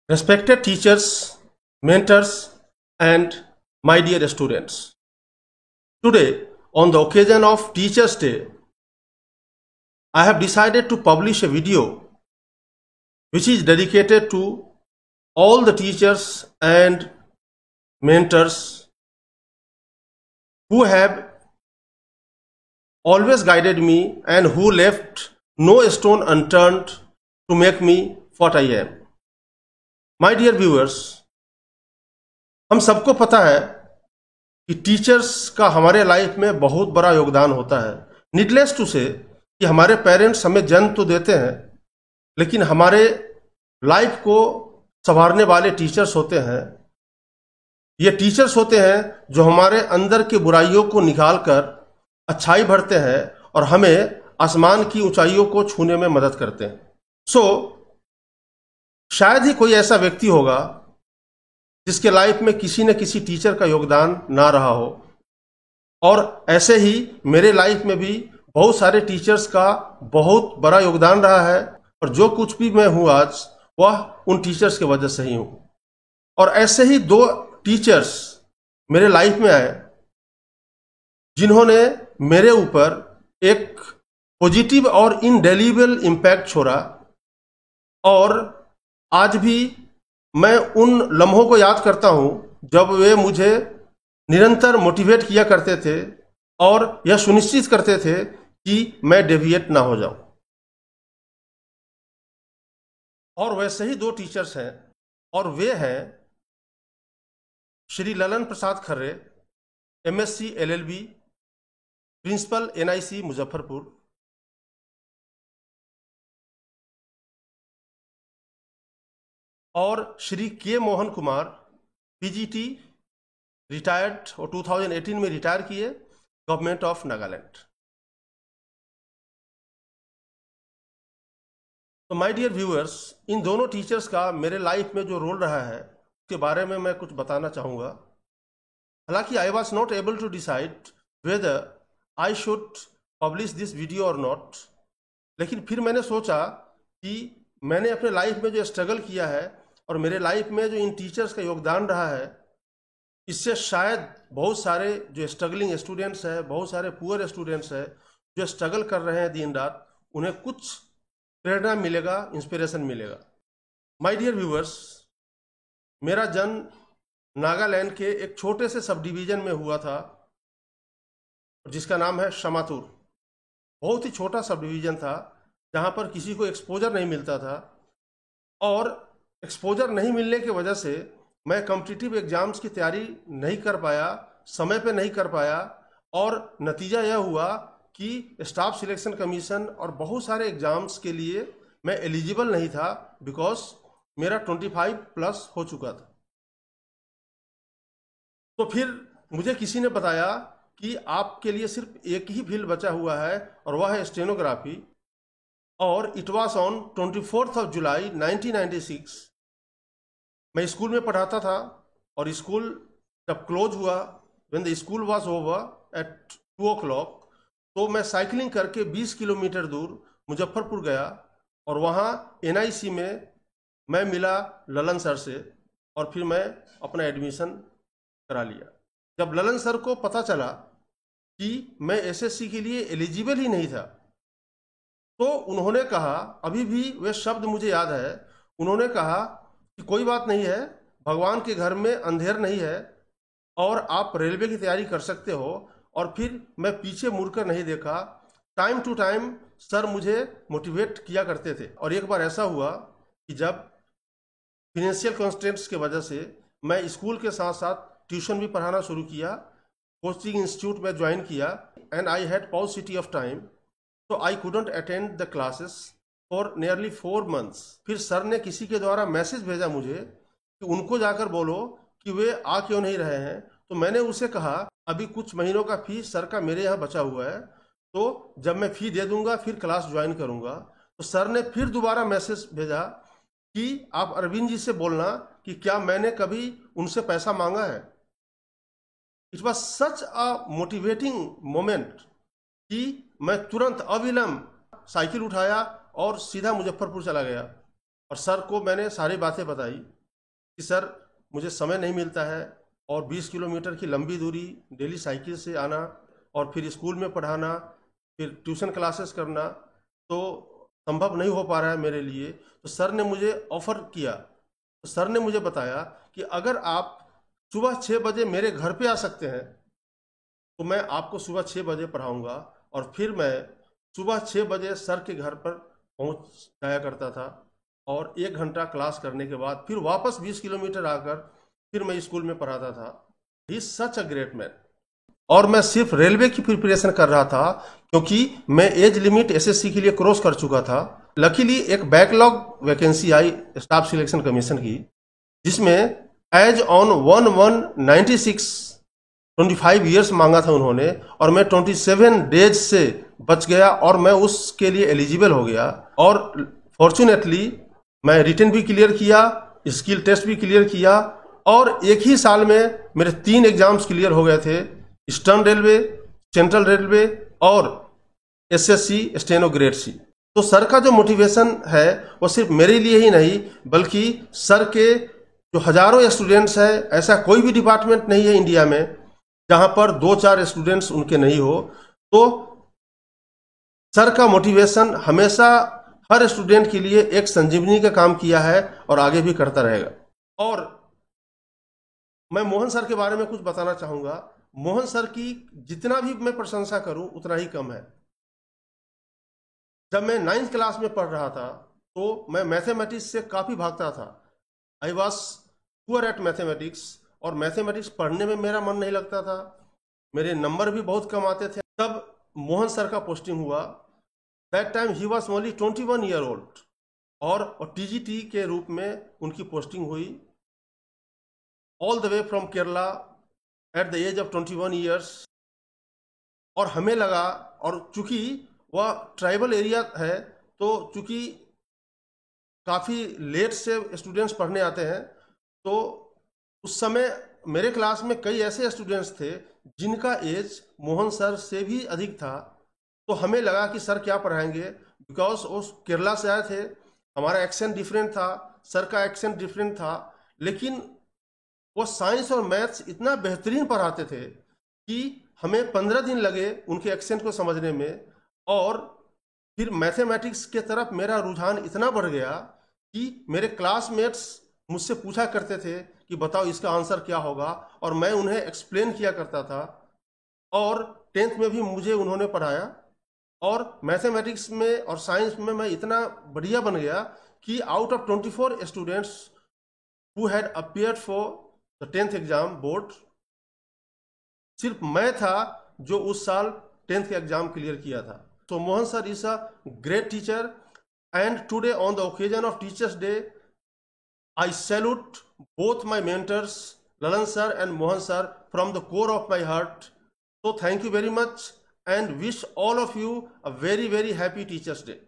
Respected teachers, mentors, and my dear students, today, on the occasion of Teachers' Day, I have decided to publish a video which is dedicated to all the teachers and mentors who have always guided me and who left no stone unturned to make me what I am. My dear viewers, हम सबको पता है कि teachers का हमारे life में बहुत बड़ा योगदान होता है। नीडलेस टू से कि हमारे पेरेंट्स हमें जन्म तो देते हैं, लेकिन हमारे लाइफ को संवारने वाले टीचर्स होते हैं। ये टीचर्स होते हैं जो हमारे अंदर की बुराइयों को निकाल कर अच्छाई भरते हैं और हमें आसमान की ऊंचाइयों को छूने में मदद करते हैं। शायद ही कोई ऐसा व्यक्ति होगा जिसके लाइफ में किसी न किसी टीचर का योगदान ना रहा हो, और ऐसे ही मेरे लाइफ में भी बहुत सारे टीचर्स का बहुत बड़ा योगदान रहा है, और जो कुछ भी मैं हूं आज वह उन टीचर्स की वजह से ही हूं। और ऐसे ही दो टीचर्स मेरे लाइफ में आए जिन्होंने मेरे ऊपर एक पॉजिटिव और इनडेलीबल इम्पैक्ट छोड़ा, और आज भी मैं उन लम्हों को याद करता हूं जब वे मुझे निरंतर मोटिवेट किया करते थे और यह सुनिश्चित करते थे कि मैं डेविएट ना हो जाऊं। और वैसे ही दो टीचर्स हैं, और वे हैं Shri Lalan Prasad Kharre, MSc LLB, principal NIC Muzaffarpur, और श्री के मोहन कुमार, PGT रिटायर्ड और 2018 में रिटायर किए, गवर्नमेंट ऑफ नागालैंड। तो माय डियर व्यूअर्स, इन दोनों टीचर्स का मेरे लाइफ में जो रोल रहा है उसके बारे में मैं कुछ बताना चाहूँगा। हालांकि I was not able to decide whether I should publish this video और नॉट, लेकिन फिर मैंने सोचा कि मैंने अपने लाइफ में जो स्ट्रगल किया है और मेरे लाइफ में जो इन टीचर्स का योगदान रहा है, इससे शायद बहुत सारे जो स्ट्रगलिंग स्टूडेंट्स हैं, बहुत सारे पुअर स्टूडेंट्स हैं जो स्ट्रगल कर रहे हैं दिन रात, उन्हें कुछ प्रेरणा मिलेगा, इंस्पिरेशन मिलेगा। माय डियर व्यूअर्स, मेरा जन्म नागालैंड के एक छोटे से सब डिवीजन में हुआ था जिसका नाम है शमातुर। बहुत ही छोटा सब डिवीजन था जहाँ पर किसी को एक्सपोजर नहीं मिलता था, और एक्सपोजर नहीं मिलने की वजह से मैं कॉम्पिटिटिव एग्जाम्स की तैयारी नहीं कर पाया, समय पे नहीं कर पाया, और नतीजा यह हुआ कि स्टाफ सिलेक्शन कमीशन और बहुत सारे एग्जाम्स के लिए मैं एलिजिबल नहीं था, बिकॉज मेरा 25+ हो चुका था। तो फिर मुझे किसी ने बताया कि आपके लिए सिर्फ एक ही फील्ड बचा हुआ है और वह है स्टेनोग्राफी, और इट वॉज ऑन 24 जुलाई 1996। मैं स्कूल में पढ़ाता था, और स्कूल जब क्लोज हुआ, when the school was over at 2 o'clock, तो मैं साइकिलिंग करके 20 किलोमीटर दूर मुजफ्फरपुर गया, और वहाँ NIC में मैं मिला ललन सर से, और फिर मैं अपना एडमिशन करा लिया। जब ललन सर को पता चला कि मैं SSC के लिए एलिजिबल ही नहीं था, तो उन्होंने कहा, अभी भी वे शब्द मुझे याद है, उन्होंने कहा कि कोई बात नहीं है, भगवान के घर में अंधेर नहीं है, और आप रेलवे की तैयारी कर सकते हो। और फिर मैं पीछे मुड़कर नहीं देखा। टाइम टू टाइम सर मुझे मोटिवेट किया करते थे, और एक बार ऐसा हुआ कि जब फिनेंशियल कंस्ट्रेंट्स की वजह से मैं स्कूल के साथ साथ ट्यूशन भी पढ़ाना शुरू किया, कोचिंग इंस्टीट्यूट में ज्वाइन किया, and I had positive of time, तो I couldn't attend the classes for nearly 4 months। फिर सर ने किसी के द्वारा मैसेज भेजा मुझे कि उनको जाकर बोलो कि वे आ क्यों नहीं रहे हैं। तो मैंने उसे कहा, अभी कुछ महीनों का फीस सर का मेरे यहाँ बचा हुआ है, तो जब मैं फी दे दूंगा फिर क्लास ज्वाइन करूंगा। तो सर ने फिर दोबारा मैसेज भेजा कि आप अरविंद जी से बोलना कि क्या मैंने कभी उनसे पैसा मांगा है। It was such a motivating moment कि मैं तुरंत अविलंब साइकिल उठाया और सीधा मुजफ्फरपुर चला गया, और सर को मैंने सारी बातें बताई। कि सर मुझे समय नहीं मिलता है और 20 किलोमीटर की लंबी दूरी डेली साइकिल से आना और फिर स्कूल में पढ़ाना, फिर ट्यूशन क्लासेस करना तो संभव नहीं हो पा रहा है मेरे लिए। तो सर ने मुझे ऑफ़र किया, तो सर ने मुझे बताया कि अगर आप सुबह 6 बजे मेरे घर पे आ सकते हैं तो मैं आपको सुबह 6 बजे पढ़ाऊँगा। और फिर मैं सुबह 6 बजे सर के घर पर पहुँच जाया करता था और 1 घंटा क्लास करने के बाद फिर वापस 20 किलोमीटर आकर फिर मैं स्कूल में पढ़ाता था। He is such a great man. और मैं सिर्फ रेलवे की प्रिपरेशन कर रहा था क्योंकि मैं एज लिमिट एसएससी के लिए क्रॉस कर चुका था। लकीली एक बैकलॉग वैकेंसी आई स्टाफ सिलेक्शन कमीशन की, जिसमें एज ऑन 1/1/96 25 ईयर्स मांगा था उन्होंने, और मैं 27 डेज से बच गया और मैं उसके लिए एलिजिबल हो गया। और फॉर्चुनेटली मैं रिटन भी क्लियर किया, स्किल टेस्ट भी क्लियर किया और एक ही साल में मेरे 3 एग्जाम्स क्लियर हो गए थे, ईस्टर्न रेलवे, सेंट्रल रेलवे और एसएससी स्टेनो ग्रेड सी। तो सर का जो मोटिवेशन है वो सिर्फ मेरे लिए ही नहीं बल्कि सर के जो हजारों स्टूडेंट्स हैं, ऐसा कोई भी डिपार्टमेंट नहीं है इंडिया में जहां पर 2-4 स्टूडेंट्स उनके नहीं हो। तो सर का मोटिवेशन हमेशा हर स्टूडेंट के लिए एक संजीवनी का काम किया है और आगे भी करता रहेगा। और मैं मोहन सर के बारे में कुछ बताना चाहूँगा। मोहन सर की जितना भी मैं प्रशंसा करूं उतना ही कम है। जब मैं 9th क्लास में पढ़ रहा था तो मैं मैथमेटिक्स से काफ़ी भागता था। I was poor at mathematics और मैथमेटिक्स पढ़ने में मेरा मन नहीं लगता था, मेरे नंबर भी बहुत कम आते थे। तब मोहन सर का पोस्टिंग हुआ। That time he was only 21 year old और टीजीटी के रूप में उनकी पोस्टिंग हुई all the way from Kerala at the age of 21 years. और हमें लगा, और चूंकि वह ट्राइबल एरिया है तो चूंकि काफ़ी लेट से स्टूडेंट्स पढ़ने आते हैं, तो उस समय मेरे क्लास में कई ऐसे स्टूडेंट्स थे जिनका एज मोहन सर से भी अधिक था। तो हमें लगा कि सर क्या पढ़ाएंगे, बिकॉज वो केरला से आए थे, हमारा एक्सेंट डिफरेंट था, सर का एक्सेंट डिफरेंट था, लेकिन वो साइंस और मैथ्स इतना बेहतरीन पढ़ाते थे कि हमें 15 दिन लगे उनके एक्सेंट को समझने में। और फिर मैथमेटिक्स के तरफ मेरा रुझान इतना बढ़ गया कि मेरे क्लासमेट्स मुझसे पूछा करते थे कि बताओ इसका आंसर क्या होगा, और मैं उन्हें एक्सप्लेन किया करता था। और 10th में भी मुझे उन्होंने पढ़ाया और मैथमेटिक्स में और साइंस में मैं इतना बढ़िया बन गया कि out of 24 students who had appeared for the 10th exam board, सिर्फ मैं था जो उस साल 10th का एग्जाम क्लियर किया था। So Mohan sir is a great teacher, and today on the occasion of Teachers Day, I salute both my mentors, Lalan sir and Mohan sir, from the core of my heart. So thank you very much and wish all of you a very, very happy Teachers Day.